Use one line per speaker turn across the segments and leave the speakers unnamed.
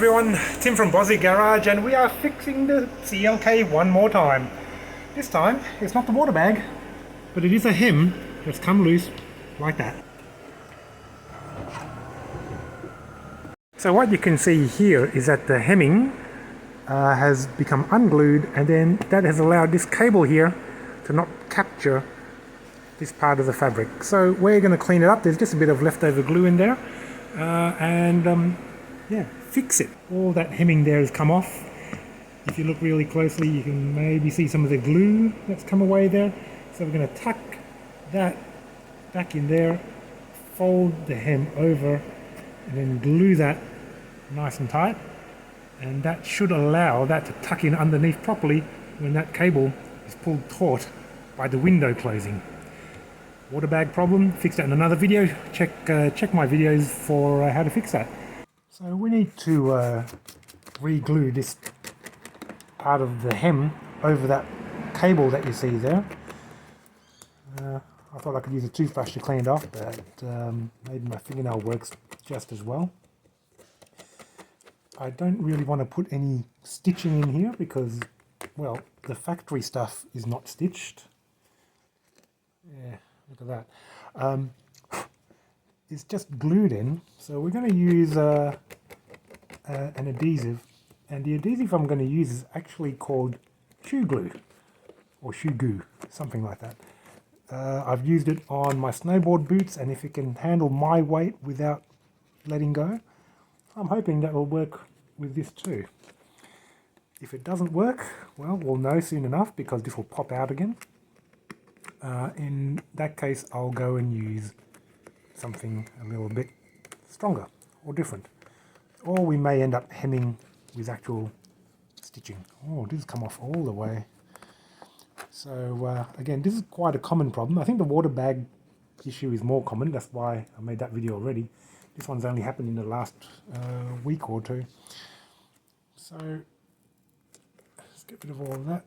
everyone, Tim from Bozzy Garage, and we are fixing the CLK one more time. This time it's not the water bag, but it is a hem that's come loose like that. So what you can see here is that the hemming has become unglued, and then that has allowed this cable here to not capture this part of the fabric. So we're going to clean it up. There's just a bit of leftover glue in there, yeah, fix it. All that hemming there has come off. If you look really closely, you can maybe see some of the glue that's come away there. So we're going to tuck that back in there, fold the hem over, and then glue that nice and tight. And that should allow that to tuck in underneath properly when that cable is pulled taut by the window closing. Water bag problem, fix that in another video. Check my videos for how to fix that. So we need to re-glue this part of the hem over that cable that you see there. I thought I could use a toothbrush to clean it off, but maybe my fingernail works just as well. I don't really want to put any stitching in here because, well, the factory stuff is not stitched. Yeah, look at that. It's just glued in, so we're going to use an adhesive, and the adhesive I'm going to use is actually called shoe glue or shoe goo, something like that. I've used it on my snowboard boots, and if it can handle my weight without letting go, I'm hoping that will work with this too. If it doesn't work, well, we'll know soon enough because this will pop out again. In that case, I'll go and use something a little bit stronger or different, or we may end up hemming with actual stitching. Oh, this has come off all the way. So again, this is quite a common problem. I think the water bag issue is more common. That's why I made that video already. This one's only happened in the last week or two. So let's get rid of all of that.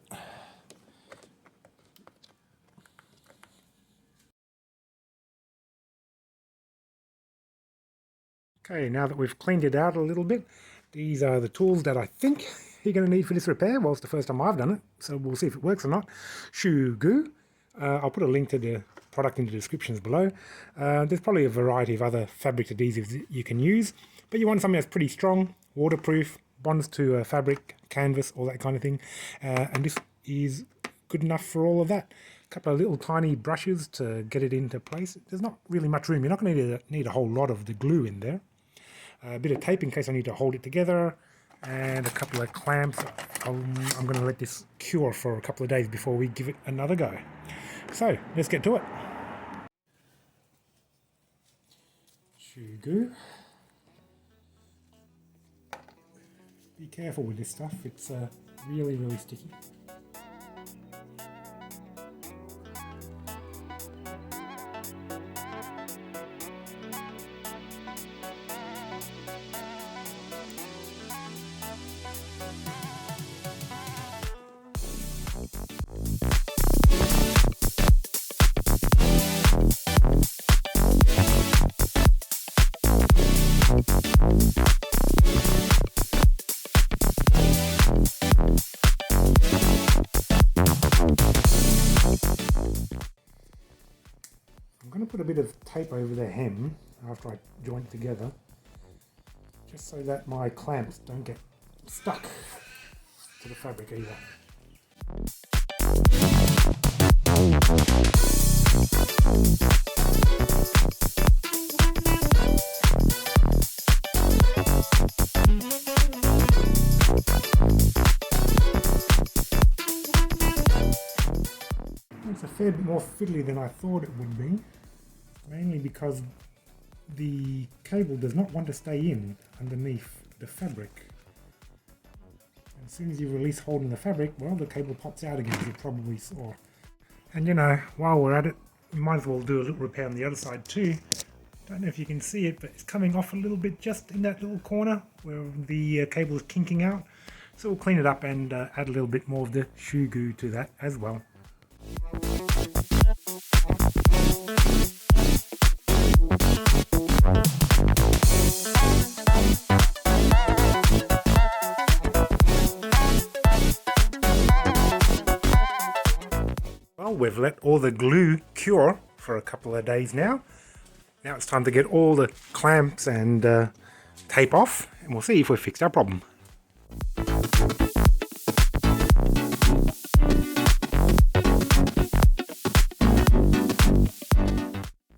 Okay, now that we've cleaned it out a little bit, these are the tools that I think you're going to need for this repair. Well, it's the first time I've done it, so we'll see if it works or not. Shoe goo. I'll put a link to the product in the descriptions below. There's probably a variety of other fabric adhesives that you can use, but you want something that's pretty strong, waterproof, bonds to fabric, canvas, all that kind of thing. And this is good enough for all of that. A couple of little tiny brushes to get it into place. There's not really much room. You're not going to need a whole lot of the glue in there. A bit of tape in case I need to hold it together, and a couple of clamps. I'm going to let this cure for a couple of days before we give it another go. So let's get to it. Shoe goo. Be careful with this stuff. It's really, really sticky. I'm going to put a bit of tape over the hem after I joint it together, just so that my clamps don't get stuck to the fabric either. It's a fair bit more fiddly than I thought it would be, mainly because the cable does not want to stay in underneath the fabric. As soon as you release holding the fabric, well, the cable pops out again, as you probably saw. And you know, while we're at it, we might as well do a little repair on the other side too. Don't know if you can see it, but it's coming off a little bit just in that little corner where the cable is kinking out. So we'll clean it up and add a little bit more of the shoe goo to that as well. Well, we've let all the glue cure for a couple of days now. Now it's time to get all the clamps and tape off, and we'll see if we've fixed our problem.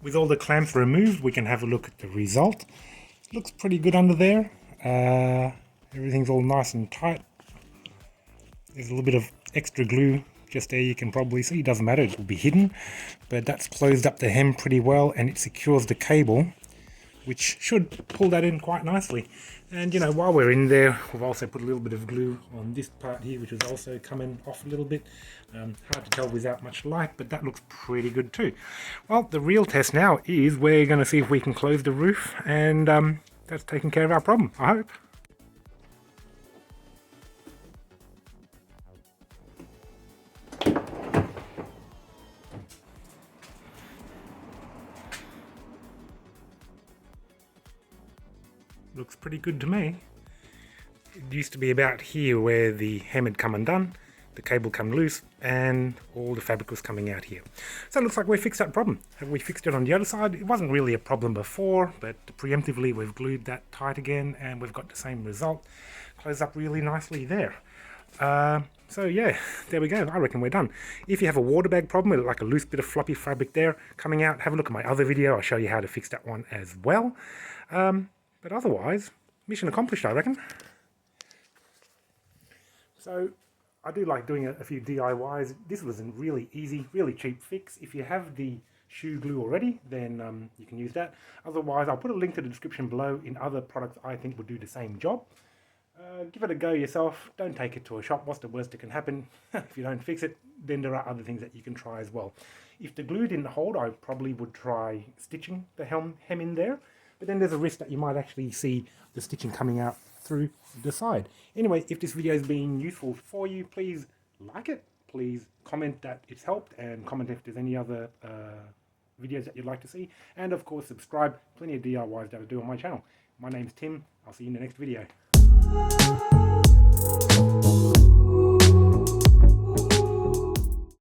With all the clamps removed, we can have a look at the result. Looks pretty good under there. Everything's all nice and tight. There's a little bit of extra glue just there, you can probably see. It doesn't matter, it will be hidden, but that's closed up the hem pretty well, and it secures the cable, which should pull that in quite nicely. And you know, while we're in there, we've also put a little bit of glue on this part here, which is also coming off a little bit. Hard to tell without much light, but that looks pretty good too. Well, the real test now is we're going to see if we can close the roof, and that's taking care of our problem, I hope. Looks pretty good to me. It used to be about here where the hem had come undone, the cable come loose, and all the fabric was coming out here. So it looks like we fixed that problem. Have we fixed it on the other side? It wasn't really a problem before, but preemptively we've glued that tight again, and we've got the same result. Close up really nicely there. So yeah, there we go. I reckon we're done. If you have a water bag problem with like a loose bit of floppy fabric there coming out, have a look at my other video. I'll show you how to fix that one as well. But otherwise, mission accomplished, I reckon. So I do like doing a few DIYs. This was a really easy, really cheap fix. If you have the shoe glue already, then you can use that. Otherwise, I'll put a link to the description below in other products I think would do the same job. Give it a go yourself. Don't take it to a shop. What's the worst that can happen? If you don't fix it, then there are other things that you can try as well. If the glue didn't hold, I probably would try stitching the hem in there. But then there's a risk that you might actually see the stitching coming out through the side. Anyway, if this video has been useful for you, please like it. Please comment that it's helped, and comment if there's any other videos that you'd like to see. And of course, subscribe. Plenty of DIYs that I do on my channel. My name's Tim. I'll see you in the next video.